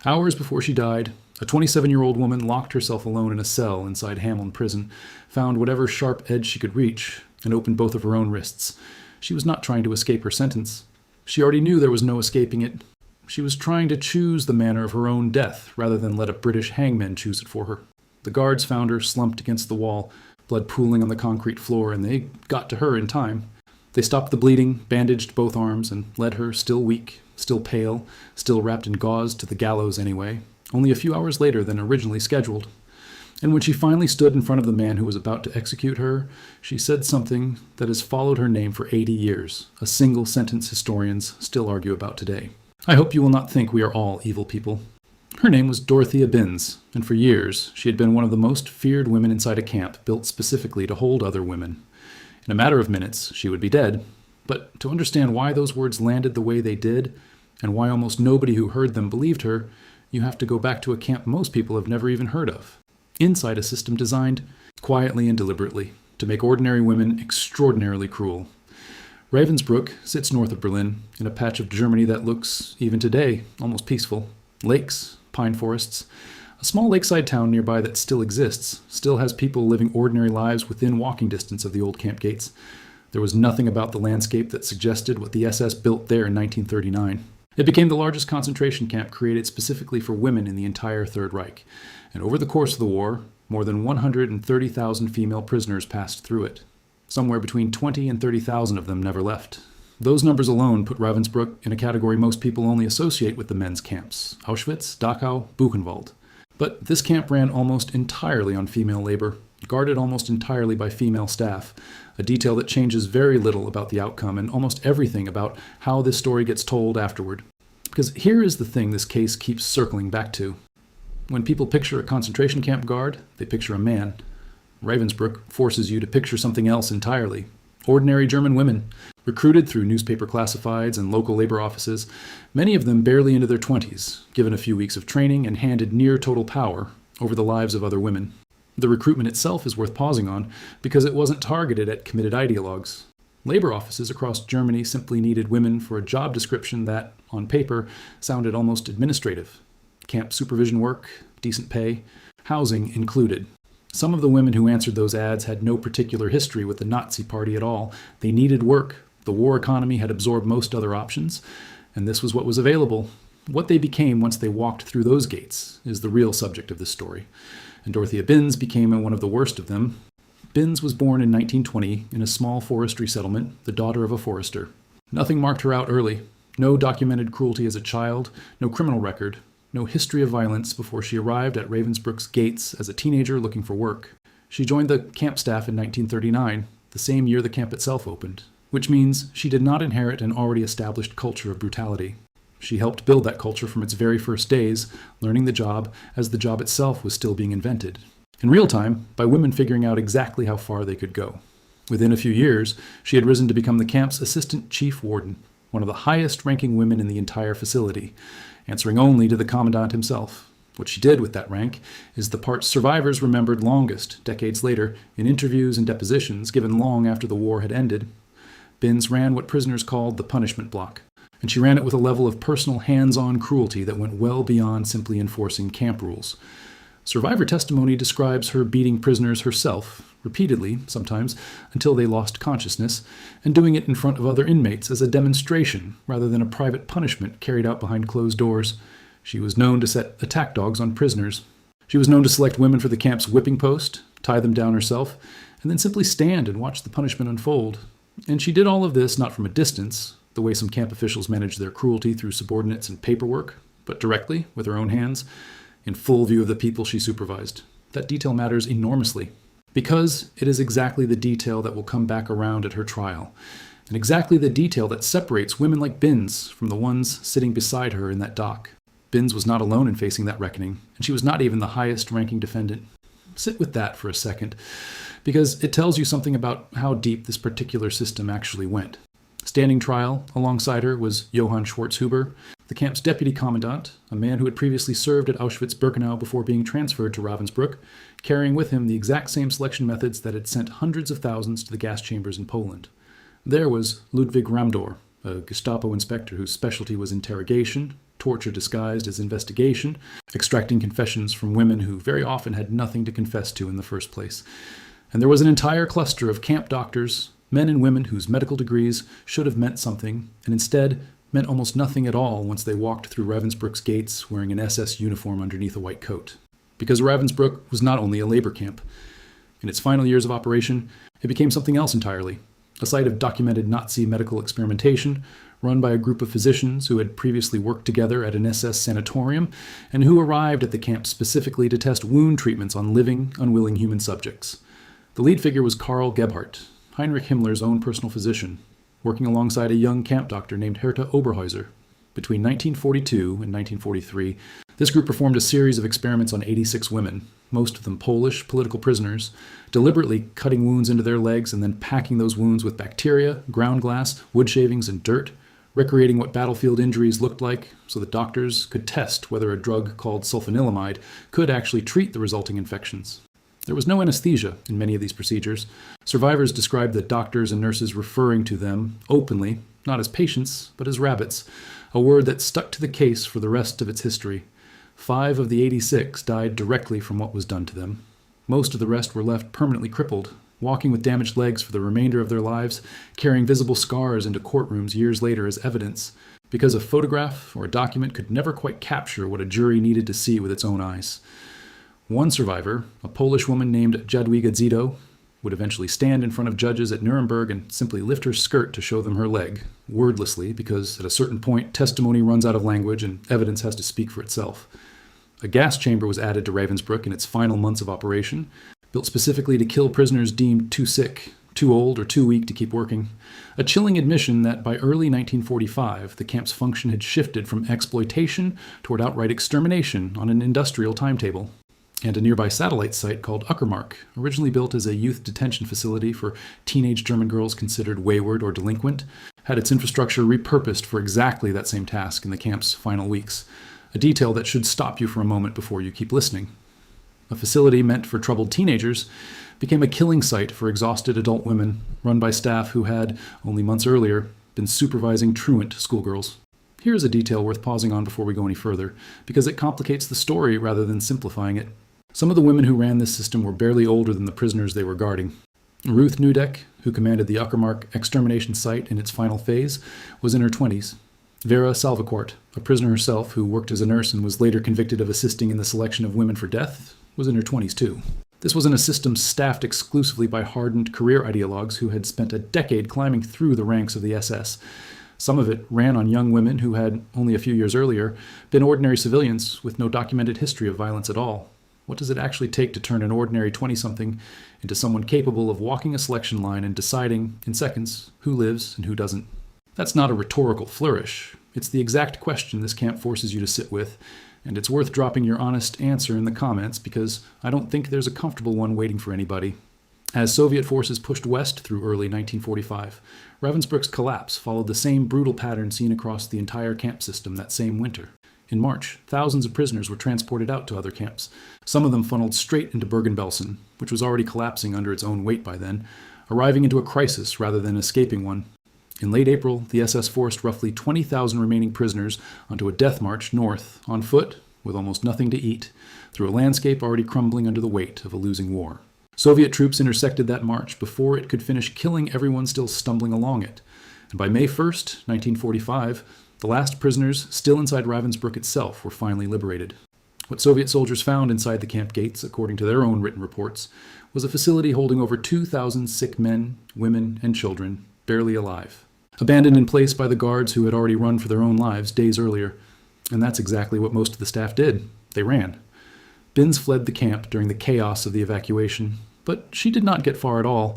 Hours before she died, a 27-year-old woman locked herself alone in a cell inside Hamelin prison, found whatever sharp edge she could reach, and opened both of her own wrists. She was not trying to escape her sentence. She already knew there was no escaping it. She was trying to choose the manner of her own death, rather than let a British hangman choose it for her. The guards found her slumped against the wall, blood pooling on the concrete floor, and they got to her in time. They stopped the bleeding, bandaged both arms, and led her, still weak, still pale, still wrapped in gauze, to the gallows anyway, only a few hours later than originally scheduled. And when she finally stood in front of the man who was about to execute her, she said something that has followed her name for 80 years, a single sentence historians still argue about today. I hope you will not think we are all evil people. Her name was Dorothea Binz, and for years she had been one of the most feared women inside a camp built specifically to hold other women. In a matter of minutes, she would be dead. But to understand why those words landed the way they did, and why almost nobody who heard them believed her, you have to go back to a camp most people have never even heard of. Inside a system designed, quietly and deliberately, to make ordinary women extraordinarily cruel. Ravensbrück sits north of Berlin, in a patch of Germany that looks, even today, almost peaceful. Lakes, pine forests. A small lakeside town nearby that still exists, still has people living ordinary lives within walking distance of the old camp gates. There was nothing about the landscape that suggested what the SS built there in 1939. It became the largest concentration camp created specifically for women in the entire Third Reich, and over the course of the war, more than 130,000 female prisoners passed through it. Somewhere between 20 and 30,000 of them never left. Those numbers alone put Ravensbrück in a category most people only associate with the men's camps: Auschwitz, Dachau, Buchenwald. But this camp ran almost entirely on female labor, guarded almost entirely by female staff, a detail that changes very little about the outcome and almost everything about how this story gets told afterward. Because here is the thing this case keeps circling back to. When people picture a concentration camp guard, they picture a man. Ravensbrück forces you to picture something else entirely. Ordinary German women, recruited through newspaper classifieds and local labor offices, many of them barely into their 20s, given a few weeks of training and handed near total power over the lives of other women. The recruitment itself is worth pausing on because it wasn't targeted at committed ideologues. Labor offices across Germany simply needed women for a job description that, on paper, sounded almost administrative. Camp supervision work, decent pay, housing included. Some of the women who answered those ads had no particular history with the Nazi Party at all. They needed work. The war economy had absorbed most other options, and this was what was available. What they became once they walked through those gates is the real subject of this story. And Dorothea Binz became one of the worst of them. Binz was born in 1920 in a small forestry settlement, the daughter of a forester. Nothing marked her out early. No documented cruelty as a child, no criminal record, no history of violence before she arrived at Ravensbrück's gates as a teenager looking for work. She joined the camp staff in 1939, the same year the camp itself opened, which means she did not inherit an already established culture of brutality. She helped build that culture from its very first days, learning the job as the job itself was still being invented. In real time, by women figuring out exactly how far they could go. Within a few years, she had risen to become the camp's assistant chief warden, one of the highest-ranking women in the entire facility, answering only to the commandant himself. What she did with that rank is the part survivors remembered longest, decades later, in interviews and depositions given long after the war had ended. Binz ran what prisoners called the punishment block, and she ran it with a level of personal hands-on cruelty that went well beyond simply enforcing camp rules. Survivor testimony describes her beating prisoners herself, repeatedly, sometimes, until they lost consciousness, and doing it in front of other inmates as a demonstration rather than a private punishment carried out behind closed doors. She was known to set attack dogs on prisoners. She was known to select women for the camp's whipping post, tie them down herself, and then simply stand and watch the punishment unfold. And she did all of this not from a distance, the way some camp officials managed their cruelty through subordinates and paperwork, but directly, with her own hands, in full view of the people she supervised. That detail matters enormously, because it is exactly the detail that will come back around at her trial, and exactly the detail that separates women like Binz from the ones sitting beside her in that dock. Binz was not alone in facing that reckoning, and she was not even the highest-ranking defendant. Sit with that for a second, because it tells you something about how deep this particular system actually went. Standing trial alongside her was Johann Schwarzhuber, the camp's deputy commandant, a man who had previously served at Auschwitz-Birkenau before being transferred to Ravensbrück, carrying with him the exact same selection methods that had sent hundreds of thousands to the gas chambers in Poland. There was Ludwig Ramdor, a Gestapo inspector whose specialty was interrogation, torture disguised as investigation, extracting confessions from women who very often had nothing to confess to in the first place. And there was an entire cluster of camp doctors, men and women whose medical degrees should have meant something, and instead meant almost nothing at all once they walked through Ravensbrück's gates wearing an SS uniform underneath a white coat. Because Ravensbrück was not only a labor camp. In its final years of operation, it became something else entirely, a site of documented Nazi medical experimentation, run by a group of physicians who had previously worked together at an SS sanatorium and who arrived at the camp specifically to test wound treatments on living, unwilling human subjects. The lead figure was Karl Gebhardt, Heinrich Himmler's own personal physician, working alongside a young camp doctor named Herta Oberhäuser. Between 1942 and 1943, this group performed a series of experiments on 86 women, most of them Polish political prisoners, deliberately cutting wounds into their legs and then packing those wounds with bacteria, ground glass, wood shavings, and dirt, recreating what battlefield injuries looked like so that doctors could test whether a drug called sulfanilamide could actually treat the resulting infections. There was no anesthesia in many of these procedures. Survivors described the doctors and nurses referring to them openly, not as patients, but as rabbits, a word that stuck to the case for the rest of its history. 5 of the 86 died directly from what was done to them. Most of the rest were left permanently crippled, walking with damaged legs for the remainder of their lives, carrying visible scars into courtrooms years later as evidence, because a photograph or a document could never quite capture what a jury needed to see with its own eyes. One survivor, a Polish woman named Jadwiga Zito, would eventually stand in front of judges at Nuremberg and simply lift her skirt to show them her leg, wordlessly, because at a certain point, testimony runs out of language and evidence has to speak for itself. A gas chamber was added to Ravensbrück in its final months of operation, built specifically to kill prisoners deemed too sick, too old, or too weak to keep working. A chilling admission that by early 1945, the camp's function had shifted from exploitation toward outright extermination on an industrial timetable. And a nearby satellite site called Uckermark, originally built as a youth detention facility for teenage German girls considered wayward or delinquent, had its infrastructure repurposed for exactly that same task in the camp's final weeks, a detail that should stop you for a moment before you keep listening. A facility meant for troubled teenagers became a killing site for exhausted adult women, run by staff who had, only months earlier, been supervising truant schoolgirls. Here is a detail worth pausing on before we go any further, because it complicates the story rather than simplifying it. Some of the women who ran this system were barely older than the prisoners they were guarding. Ruth Nudek, who commanded the Uckermark extermination site in its final phase, was in her 20s. Vera Salvaquart, a prisoner herself who worked as a nurse and was later convicted of assisting in the selection of women for death, was in her 20s too. This wasn't a system staffed exclusively by hardened career ideologues who had spent a decade climbing through the ranks of the SS. Some of it ran on young women who had, only a few years earlier, been ordinary civilians with no documented history of violence at all. What does it actually take to turn an ordinary 20-something into someone capable of walking a selection line and deciding, in seconds, who lives and who doesn't? That's not a rhetorical flourish. It's the exact question this camp forces you to sit with, and it's worth dropping your honest answer in the comments because I don't think there's a comfortable one waiting for anybody. As Soviet forces pushed west through early 1945, Ravensbrück's collapse followed the same brutal pattern seen across the entire camp system that same winter. In March, thousands of prisoners were transported out to other camps, some of them funneled straight into Bergen-Belsen, which was already collapsing under its own weight by then, arriving into a crisis rather than escaping one. In late April, the SS forced roughly 20,000 remaining prisoners onto a death march north, on foot, with almost nothing to eat, through a landscape already crumbling under the weight of a losing war. Soviet troops intersected that march before it could finish killing everyone still stumbling along it, and by May 1st, 1945, the last prisoners still inside Ravensbrück itself were finally liberated. What Soviet soldiers found inside the camp gates, according to their own written reports, was a facility holding over 2,000 sick men, women, and children, barely alive, abandoned in place by the guards who had already run for their own lives days earlier. And that's exactly what most of the staff did. They ran. Binz fled the camp during the chaos of the evacuation, but she did not get far at all.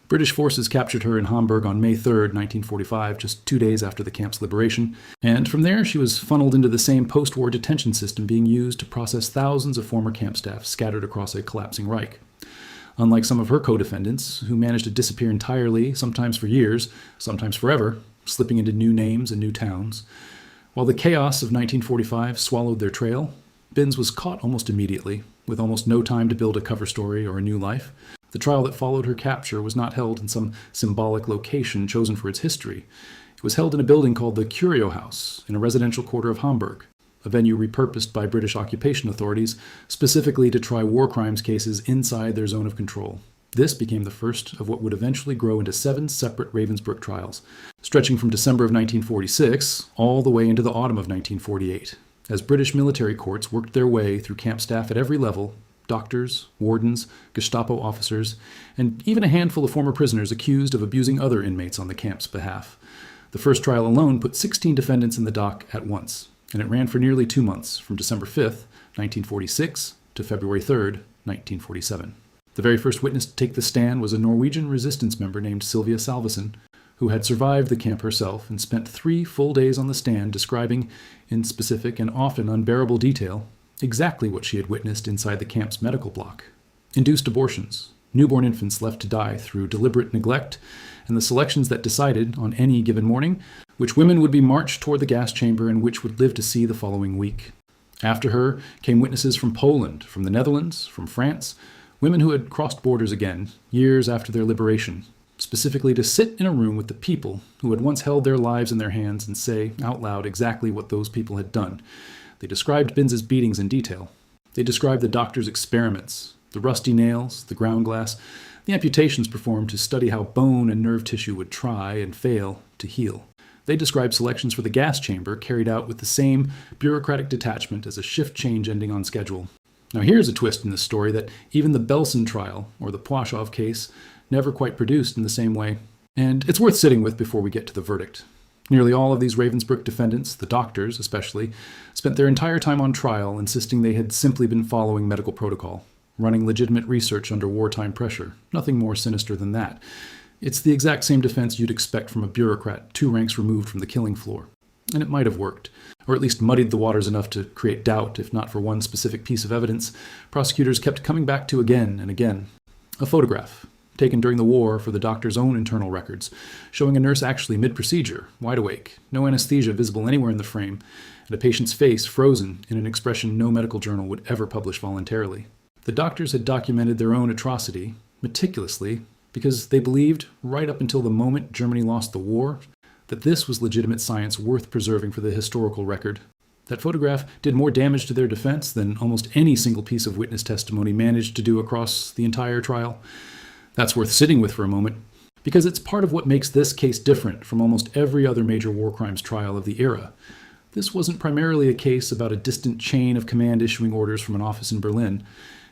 British forces captured her in Hamburg on May 3, 1945, just 2 days after the camp's liberation, and from there she was funneled into the same post-war detention system being used to process thousands of former camp staff scattered across a collapsing Reich. Unlike some of her co-defendants, who managed to disappear entirely, sometimes for years, sometimes forever, slipping into new names and new towns, while the chaos of 1945 swallowed their trail, Binz was caught almost immediately, with almost no time to build a cover story or a new life. The trial that followed her capture was not held in some symbolic location chosen for its history. It was held in a building called the Curio House in a residential quarter of Hamburg, a venue repurposed by British occupation authorities specifically to try war crimes cases inside their zone of control. This became the first of what would eventually grow into 7 separate Ravensbrück trials, stretching from December of 1946 all the way into the autumn of 1948, as British military courts worked their way through camp staff at every level, doctors, wardens, Gestapo officers, and even a handful of former prisoners accused of abusing other inmates on the camp's behalf. The first trial alone put 16 defendants in the dock at once, and it ran for nearly 2 months, from December 5th, 1946 to February 3rd, 1947. The very first witness to take the stand was a Norwegian resistance member named Sylvia Salvesen, who had survived the camp herself and spent 3 full days on the stand describing, in specific and often unbearable detail, exactly what she had witnessed inside the camp's medical block. Induced abortions, newborn infants left to die through deliberate neglect, and the selections that decided, on any given morning, which women would be marched toward the gas chamber and which would live to see the following week. After her came witnesses from Poland, from the Netherlands, from France, women who had crossed borders again, years after their liberation, specifically to sit in a room with the people who had once held their lives in their hands and say out loud exactly what those people had done. They described Binz's beatings in detail. They described the doctor's experiments, the rusty nails, the ground glass, the amputations performed to study how bone and nerve tissue would try and fail to heal. They described selections for the gas chamber carried out with the same bureaucratic detachment as a shift change ending on schedule. Now here's a twist in this story that even the Belsen trial, or the Płaszów case, never quite produced in the same way. And it's worth sitting with before we get to the verdict. Nearly all of these Ravensbrück defendants, the doctors especially, spent their entire time on trial insisting they had simply been following medical protocol, running legitimate research under wartime pressure. Nothing more sinister than that. It's the exact same defense you'd expect from a bureaucrat 2 ranks removed from the killing floor. And it might have worked, or at least muddied the waters enough to create doubt, if not for one specific piece of evidence prosecutors kept coming back to again and again. A photograph, taken during the war for the doctor's own internal records, showing a nurse actually mid-procedure, wide awake, no anesthesia visible anywhere in the frame, and a patient's face frozen in an expression no medical journal would ever publish voluntarily. The doctors had documented their own atrocity, meticulously, because they believed, right up until the moment Germany lost the war, that this was legitimate science worth preserving for the historical record. That photograph did more damage to their defense than almost any single piece of witness testimony managed to do across the entire trial. That's worth sitting with for a moment, because it's part of what makes this case different from almost every other major war crimes trial of the era. This wasn't primarily a case about a distant chain of command issuing orders from an office in Berlin.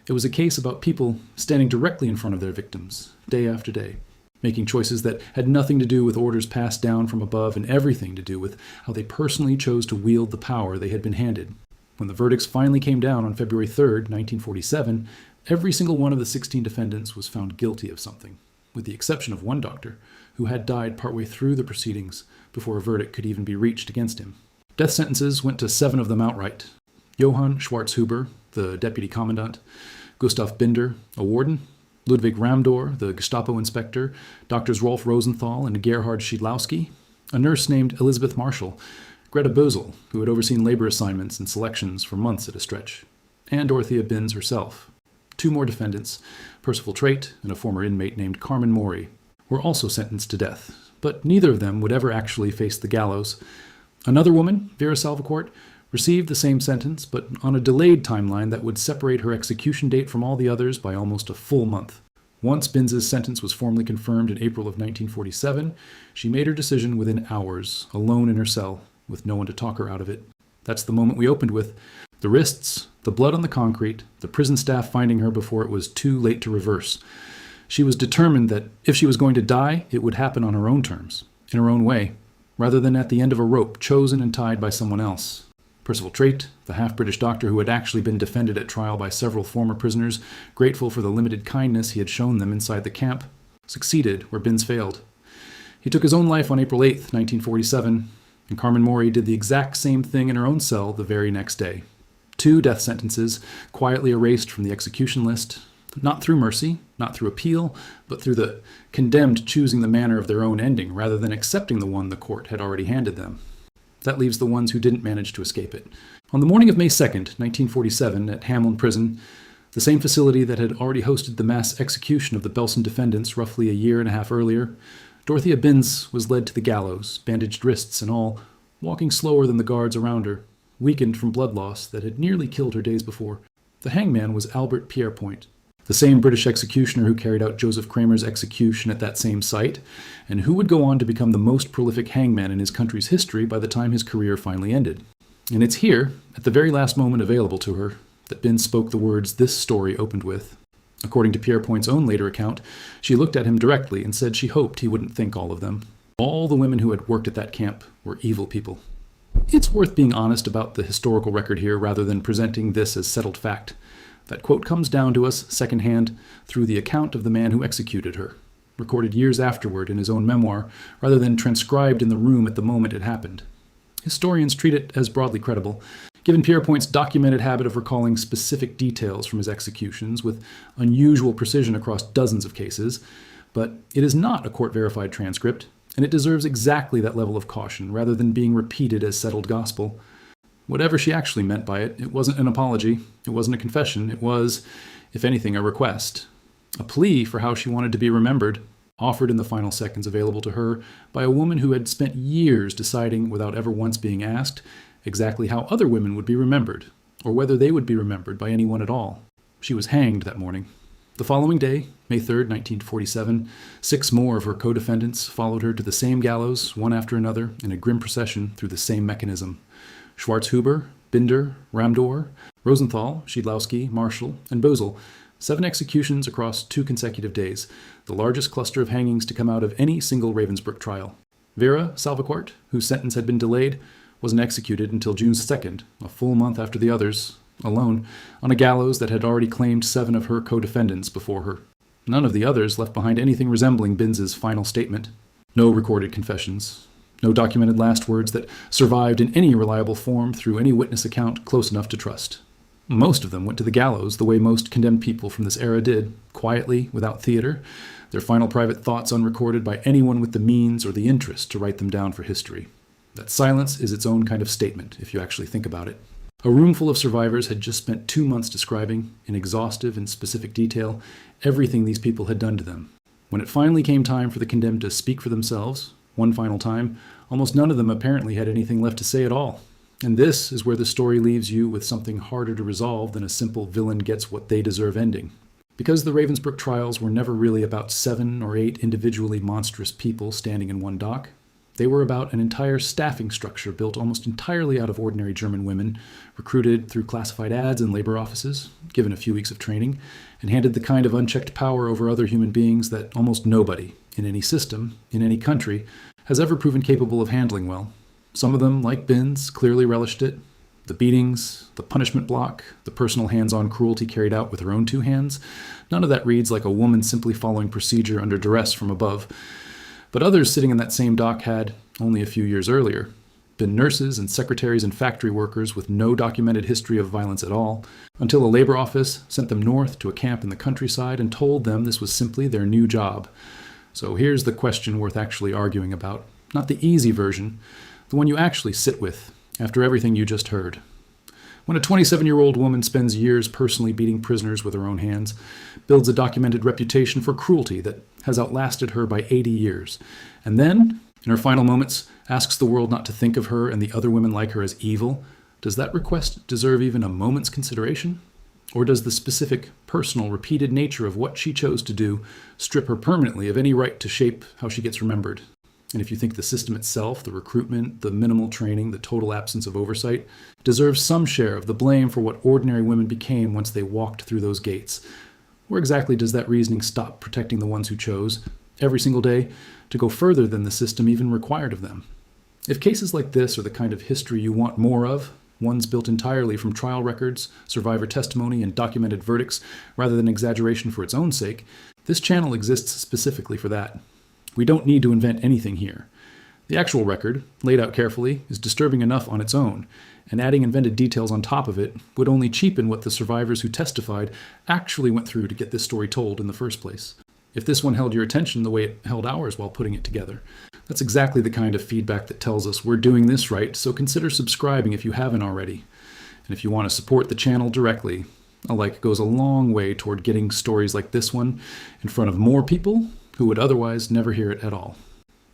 It was a case about people standing directly in front of their victims, day after day, making choices that had nothing to do with orders passed down from above and everything to do with how they personally chose to wield the power they had been handed. When the verdicts finally came down on February 3rd, 1947, every single one of the 16 defendants was found guilty of something, with the exception of one doctor, who had died partway through the proceedings before a verdict could even be reached against him. Death sentences went to 7 of them outright. Johann Schwarzhuber, the deputy commandant, Gustav Binder, a warden, Ludwig Ramdor, the Gestapo inspector, Drs. Rolf Rosenthal and Gerhard Schiedlowski, a nurse named Elizabeth Marshall, Greta Bösel, who had overseen labor assignments and selections for months at a stretch, and Dorothea Binz herself. 2 more defendants, Percival Trate and a former inmate named Carmen Mori, were also sentenced to death, but neither of them would ever actually face the gallows. Another woman, Vera Salvacourt, received the same sentence, but on a delayed timeline that would separate her execution date from all the others by almost a full month. Once Binz's sentence was formally confirmed in April of 1947, she made her decision within hours, alone in her cell, with no one to talk her out of it. That's the moment we opened with. The wrists, the blood on the concrete, the prison staff finding her before it was too late to reverse. She was determined that if she was going to die, it would happen on her own terms, in her own way, rather than at the end of a rope chosen and tied by someone else. Percival Trate, the half-British doctor who had actually been defended at trial by several former prisoners, grateful for the limited kindness he had shown them inside the camp, succeeded where Binz failed. He took his own life on April 8th, 1947, and Carmen Mori did the exact same thing in her own cell the very next day. 2 death sentences, quietly erased from the execution list, not through mercy, not through appeal, but through the condemned choosing the manner of their own ending rather than accepting the one the court had already handed them. That leaves the ones who didn't manage to escape it. On the morning of May 2nd, 1947, at Hameln Prison, the same facility that had already hosted the mass execution of the Belsen defendants roughly a year and a half earlier, Dorothea Binz was led to the gallows, bandaged wrists and all, walking slower than the guards around her, weakened from blood loss that had nearly killed her days before. The hangman was Albert Pierrepoint, the same British executioner who carried out Joseph Kramer's execution at that same site, and who would go on to become the most prolific hangman in his country's history by the time his career finally ended. And it's here, at the very last moment available to her, that Binz spoke the words this story opened with. According to Pierrepoint's own later account, she looked at him directly and said she hoped he wouldn't think all of them. All the women who had worked at that camp were evil people. It's worth being honest about the historical record here rather than presenting this as settled fact. That quote comes down to us secondhand through the account of the man who executed her, recorded years afterward in his own memoir, rather than transcribed in the room at the moment it happened. Historians treat it as broadly credible, given Pierrepoint's documented habit of recalling specific details from his executions with unusual precision across dozens of cases, but it is not a court-verified transcript, and it deserves exactly that level of caution rather than being repeated as settled gospel. Whatever she actually meant by it, it wasn't an apology, it wasn't a confession, it was, if anything, a request. A plea for how she wanted to be remembered, offered in the final seconds available to her by a woman who had spent years deciding, without ever once being asked, exactly how other women would be remembered, or whether they would be remembered by anyone at all. She was hanged that morning. The following day, May 3rd, 1947, 6 more of her co-defendants followed her to the same gallows, one after another, in a grim procession through the same mechanism. Schwarzhuber, Binder, Ramdor, Rosenthal, Schiedlowski, Marshall, and Bösel, 7 executions across 2 consecutive days, the largest cluster of hangings to come out of any single Ravensbrück trial. Vera Salvaquart, whose sentence had been delayed, wasn't executed until June 2nd, a full month after the others, alone, on a gallows that had already claimed 7 of her co-defendants before her. None of the others left behind anything resembling Binz's final statement. No recorded confessions. No documented last words that survived in any reliable form through any witness account close enough to trust. Most of them went to the gallows the way most condemned people from this era did, quietly, without theater, their final private thoughts unrecorded by anyone with the means or the interest to write them down for history. That silence is its own kind of statement, if you actually think about it. A room full of survivors had just spent 2 months describing, in exhaustive and specific detail, everything these people had done to them. When it finally came time for the condemned to speak for themselves, one final time, almost none of them apparently had anything left to say at all. And this is where the story leaves you with something harder to resolve than a simple villain gets what they deserve ending. Because the Ravensbrück trials were never really about 7 or 8 individually monstrous people standing in one dock, they were about an entire staffing structure built almost entirely out of ordinary German women, recruited through classified ads in labor offices, given a few weeks of training, and handed the kind of unchecked power over other human beings that almost nobody, in any system, in any country, has ever proven capable of handling well. Some of them, like Binz, clearly relished it. The beatings, the punishment block, the personal hands-on cruelty carried out with her own 2 hands, none of that reads like a woman simply following procedure under duress from above. But others sitting in that same dock had, only a few years earlier, been nurses and secretaries and factory workers with no documented history of violence at all, until a labor office sent them north to a camp in the countryside and told them this was simply their new job. So here's the question worth actually arguing about. Not the easy version, the one you actually sit with after everything you just heard. When a 27-year-old woman spends years personally beating prisoners with her own hands, builds a documented reputation for cruelty that has outlasted her by 80 years, and then, in her final moments, asks the world not to think of her and the other women like her as evil, does that request deserve even a moment's consideration? Or does the specific, personal, repeated nature of what she chose to do strip her permanently of any right to shape how she gets remembered? And if you think the system itself, the recruitment, the minimal training, the total absence of oversight, deserves some share of the blame for what ordinary women became once they walked through those gates, where exactly does that reasoning stop protecting the ones who chose, every single day, to go further than the system even required of them? If cases like this are the kind of history you want more of, ones built entirely from trial records, survivor testimony, and documented verdicts, rather than exaggeration for its own sake, this channel exists specifically for that. We don't need to invent anything here. The actual record, laid out carefully, is disturbing enough on its own, and adding invented details on top of it would only cheapen what the survivors who testified actually went through to get this story told in the first place. If this one held your attention the way it held ours while putting it together, that's exactly the kind of feedback that tells us we're doing this right, so consider subscribing if you haven't already. And if you want to support the channel directly, a like goes a long way toward getting stories like this one in front of more people who would otherwise never hear it at all.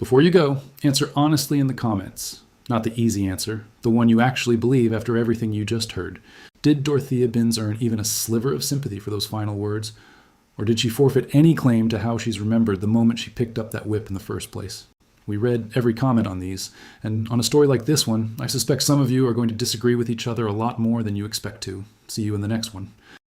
Before you go, answer honestly in the comments. Not the easy answer, the one you actually believe after everything you just heard. Did Dorothea Binz earn even a sliver of sympathy for those final words? Or did she forfeit any claim to how she's remembered the moment she picked up that whip in the first place? We read every comment on these, and on a story like this one, I suspect some of you are going to disagree with each other a lot more than you expect to. See you in the next one.